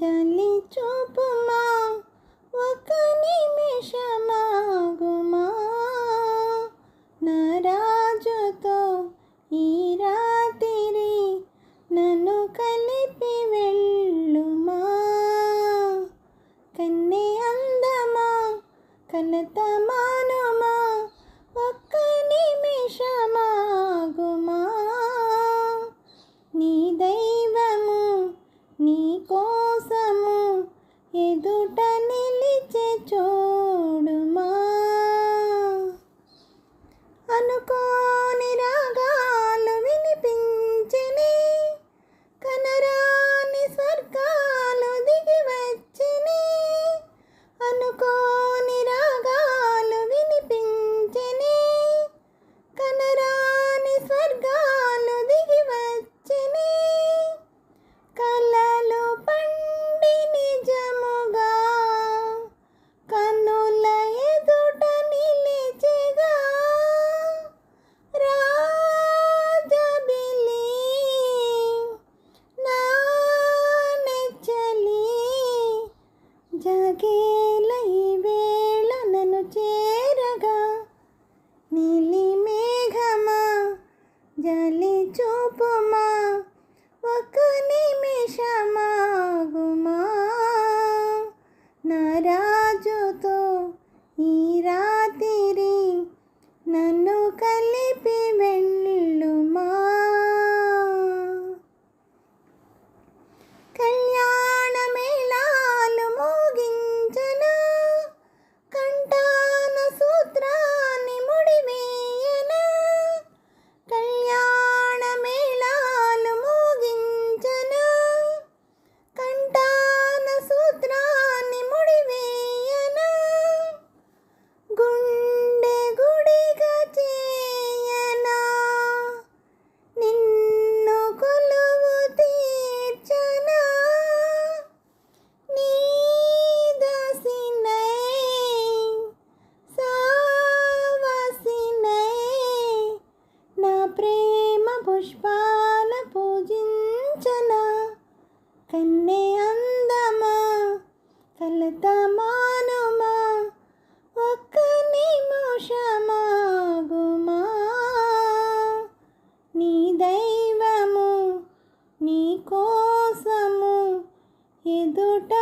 జల్లి చూపుమా ఒక నిమిషమాగుమా నా రాజుతో ఈ రాత్రి నన్ను కలిపి వెళ్ళుమా కన్నే అందమా కలత మానుమా ఒక్క నిమిషమాగుమా నీ దైవము నీ కోసము ఎదుట నిలిచే చూడుమా అనుకోని రాగాలు వినిపించిని కనరాని స్వర్గాలు దిగి వచ్చిని అనుకోని రాగాలు వినిపించిని కనరాని స్వర్గాలు దిగి వచ్చిని కలలు పండి నిజముగా కన్నుల ఎదుట నిలిచెగా రాజబిలి నా నెచ్చలి జగేల ఈ వేళ నన్ను చేరగా నీలి మేఘమా జలి చూపుమా ఒక నిమిషమాగుమా నా రాజుతో ఈ రాత్రి నన్ను కలిపి వెళ్ళుమా కళ్యాణ మేళాలు మోగించనా కంఠాన సూత్రాన్ని ముడివేయనా కళ్యాణ మేళాలు మోగించనా కంఠాన సూత్రాన్ని ముడివేయనా గుండె గుడిగా చేయనా నిన్ను కొలువు తీర్చనా నీ దాసినై సావాసినై నా ప్రేమ పుష్పాల పూజించనా కన్నే అందమా కలత మానుమా ఒక్క నిమిషమాగుమా నీ దైవము నీ కోసము ఎదుట